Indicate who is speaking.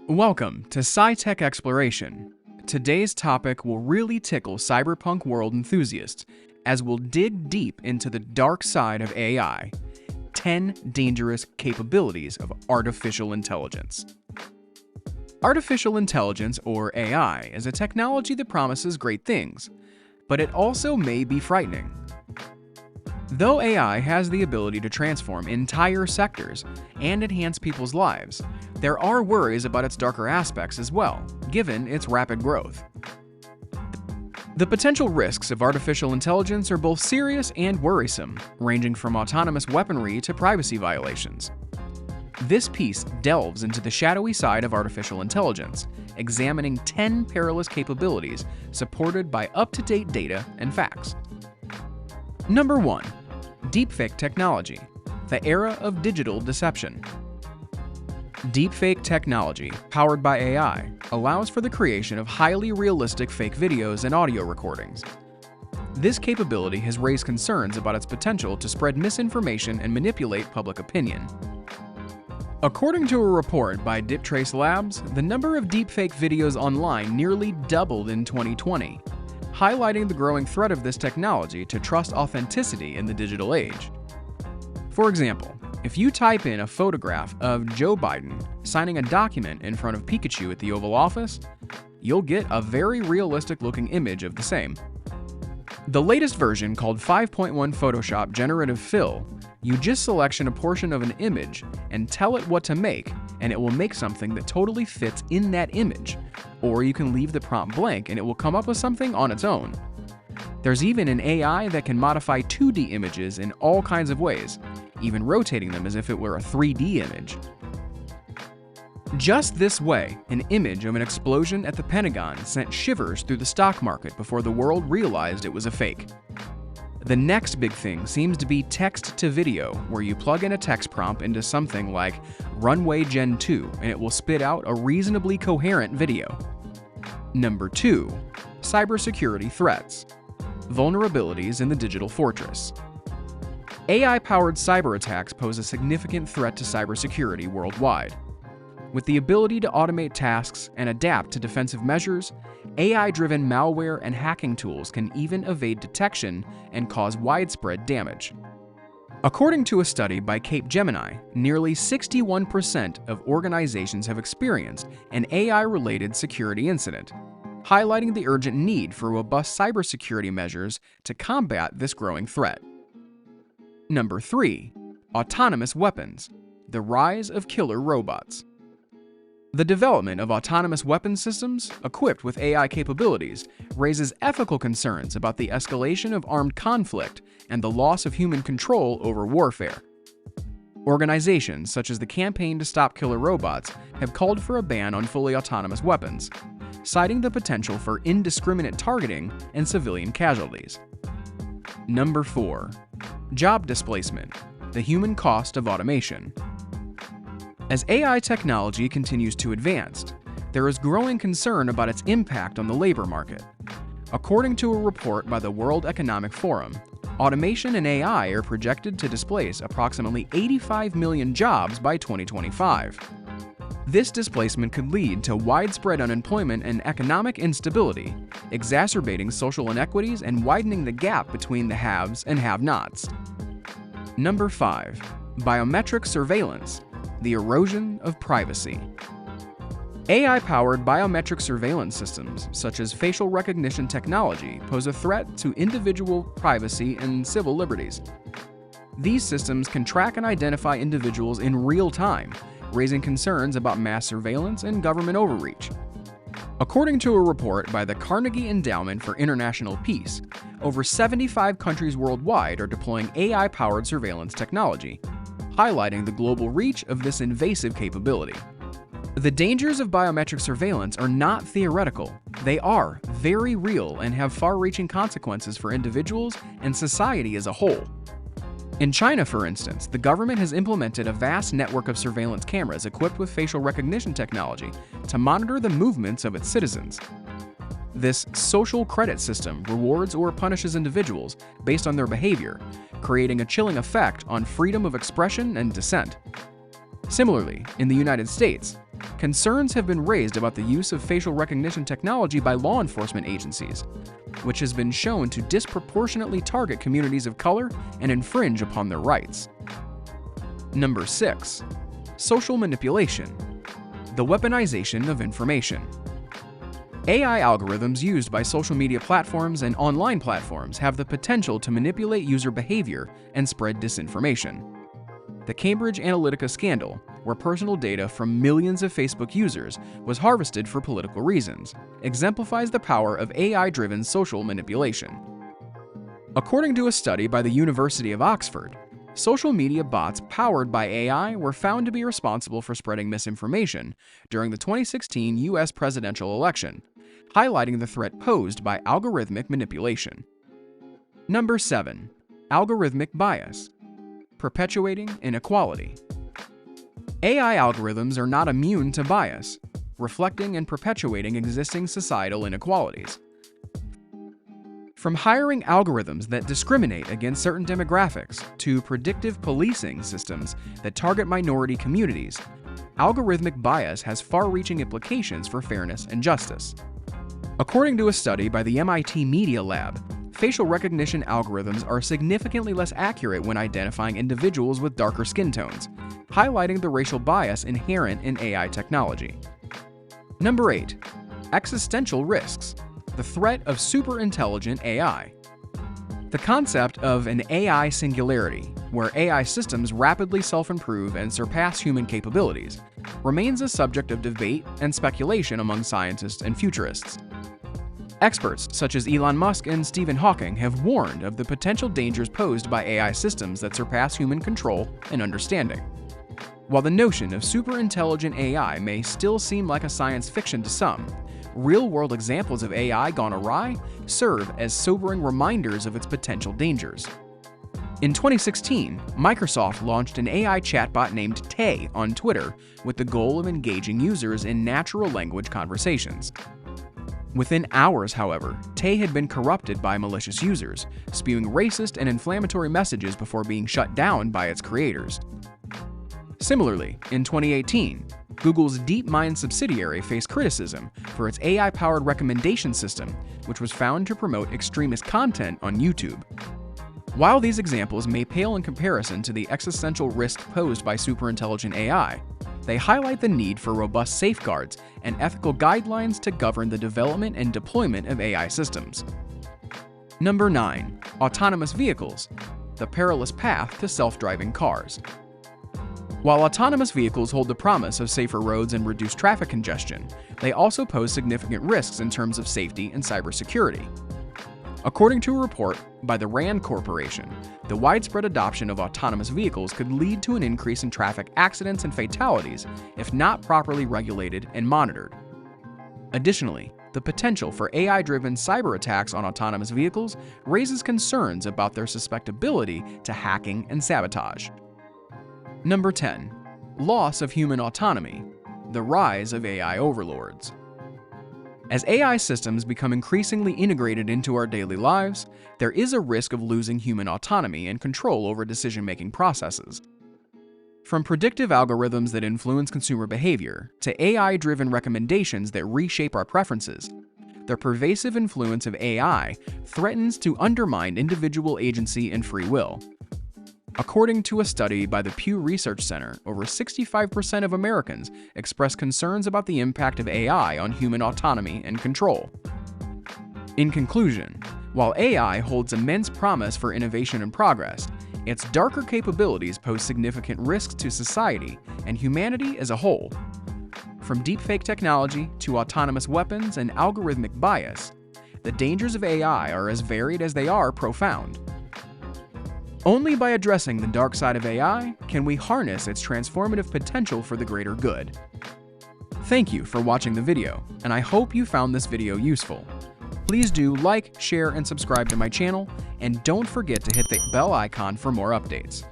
Speaker 1: Welcome to SciTech Exploration. Today's topic will really tickle cyberpunk world enthusiasts as we'll dig deep into the dark side of AI, 10 dangerous capabilities of artificial intelligence. Artificial intelligence, or AI, is a technology that promises great things, but it also may be frightening. Though AI has the ability to transform entire sectors and enhance people's lives, there are worries about its darker aspects as well, given its rapid growth. The potential risks of artificial intelligence are both serious and worrisome, ranging from autonomous weaponry to privacy violations. This piece delves into the shadowy side of artificial intelligence, examining 10 perilous capabilities supported by up-to-date data and facts. Number 1. Deepfake technology, the era of digital deception. Deepfake technology, powered by AI, allows for the creation of highly realistic fake videos and audio recordings. This capability has raised concerns about its potential to spread misinformation and manipulate public opinion. According to a report by DipTrace Labs, the number of deepfake videos online nearly doubled in 2020, highlighting the growing threat of this technology to trust authenticity in the digital age. For example, if you type in a photograph of Joe Biden signing a document in front of Pikachu at the Oval Office, you'll get a very realistic-looking image of the same. The latest version, called 5.1 Photoshop Generative Fill, you just selection a portion of an image and tell it what to make, and it will make something that totally fits in that image. Or you can leave the prompt blank and it will come up with something on its own. There's even an AI that can modify 2D images in all kinds of ways, even rotating them as if it were a 3D image. Just this way, an image of an explosion at the Pentagon sent shivers through the stock market before the world realized it was a fake. The next big thing seems to be text-to-video, where you plug in a text prompt into something like Runway Gen 2 and it will spit out a reasonably coherent video. Number 2. Cybersecurity threats. Vulnerabilities in the digital fortress. AI-powered cyber attacks pose a significant threat to cybersecurity worldwide. With the ability to automate tasks and adapt to defensive measures, AI-driven malware and hacking tools can even evade detection and cause widespread damage. According to a study by Capgemini, nearly 61% of organizations have experienced an AI-related security incident, highlighting the urgent need for robust cybersecurity measures to combat this growing threat. Number 3. Autonomous weapons, the rise of killer robots. The development of autonomous weapon systems, equipped with AI capabilities, raises ethical concerns about the escalation of armed conflict and the loss of human control over warfare. Organizations such as the Campaign to Stop Killer Robots have called for a ban on fully autonomous weapons, citing the potential for indiscriminate targeting and civilian casualties. Number 4. Job displacement, the human cost of automation. As AI technology continues to advance, there is growing concern about its impact on the labor market. According to a report by the World Economic Forum, automation and AI are projected to displace approximately 85 million jobs by 2025. This displacement could lead to widespread unemployment and economic instability, exacerbating social inequities and widening the gap between the haves and have-nots. Number 5. Biometric surveillance, the erosion of privacy. AI-powered biometric surveillance systems, such as facial recognition technology, pose a threat to individual privacy and civil liberties. These systems can track and identify individuals in real time, raising concerns about mass surveillance and government overreach. According to a report by the Carnegie Endowment for International Peace, over 75 countries worldwide are deploying AI-powered surveillance technology, highlighting the global reach of this invasive capability. The dangers of biometric surveillance are not theoretical. They are very real and have far-reaching consequences for individuals and society as a whole. In China, for instance, the government has implemented a vast network of surveillance cameras equipped with facial recognition technology to monitor the movements of its citizens. This social credit system rewards or punishes individuals based on their behavior, creating a chilling effect on freedom of expression and dissent. Similarly, in the United States, Concerns have been raised about the use of facial recognition technology by law enforcement agencies, which has been shown to disproportionately target communities of color and infringe upon their rights. Number 6. Social manipulation. The weaponization of information. AI algorithms used by social media platforms and online platforms have the potential to manipulate user behavior and spread disinformation. The Cambridge Analytica scandal, where personal data from millions of Facebook users was harvested for political reasons, exemplifies the power of AI-driven social manipulation. According to a study by the University of Oxford, social media bots powered by AI were found to be responsible for spreading misinformation during the 2016 US presidential election, highlighting the threat posed by algorithmic manipulation. Number 7. Algorithmic bias. Perpetuating inequality. AI algorithms are not immune to bias, reflecting and perpetuating existing societal inequalities. From hiring algorithms that discriminate against certain demographics to predictive policing systems that target minority communities, algorithmic bias has far-reaching implications for fairness and justice. According to a study by the MIT Media Lab, facial recognition algorithms are significantly less accurate when identifying individuals with darker skin tones, highlighting the racial bias inherent in AI technology. Number 8. Existential risks. The threat of superintelligent AI. The concept of an AI singularity, where AI systems rapidly self-improve and surpass human capabilities, remains a subject of debate and speculation among scientists and futurists. Experts such as Elon Musk and Stephen Hawking have warned of the potential dangers posed by AI systems that surpass human control and understanding. While the notion of superintelligent AI may still seem like a science fiction to some, real-world examples of AI gone awry serve as sobering reminders of its potential dangers. In 2016, Microsoft launched an AI chatbot named Tay on Twitter with the goal of engaging users in natural language conversations. Within hours, however, Tay had been corrupted by malicious users, spewing racist and inflammatory messages before being shut down by its creators. Similarly, in 2018, Google's DeepMind subsidiary faced criticism for its AI-powered recommendation system, which was found to promote extremist content on YouTube. While these examples may pale in comparison to the existential risk posed by superintelligent AI, they highlight the need for robust safeguards and ethical guidelines to govern the development and deployment of AI systems. Number 9. Autonomous vehicles. The perilous path to self-driving cars. While autonomous vehicles hold the promise of safer roads and reduced traffic congestion, they also pose significant risks in terms of safety and cybersecurity. According to a report by the RAND Corporation, the widespread adoption of autonomous vehicles could lead to an increase in traffic accidents and fatalities if not properly regulated and monitored. Additionally, the potential for AI-driven cyber attacks on autonomous vehicles raises concerns about their susceptibility to hacking and sabotage. Number 10. Loss of human autonomy. The rise of AI overlords. As AI systems become increasingly integrated into our daily lives, there is a risk of losing human autonomy and control over decision-making processes. From predictive algorithms that influence consumer behavior to AI-driven recommendations that reshape our preferences, the pervasive influence of AI threatens to undermine individual agency and free will. According to a study by the Pew Research Center, over 65% of Americans express concerns about the impact of AI on human autonomy and control. In conclusion, while AI holds immense promise for innovation and progress, its darker capabilities pose significant risks to society and humanity as a whole. From deepfake technology to autonomous weapons and algorithmic bias, the dangers of AI are as varied as they are profound. Only by addressing the dark side of AI can we harness its transformative potential for the greater good. Thank you for watching the video, and I hope you found this video useful. Please do like, share, and subscribe to my channel, and don't forget to hit the bell icon for more updates.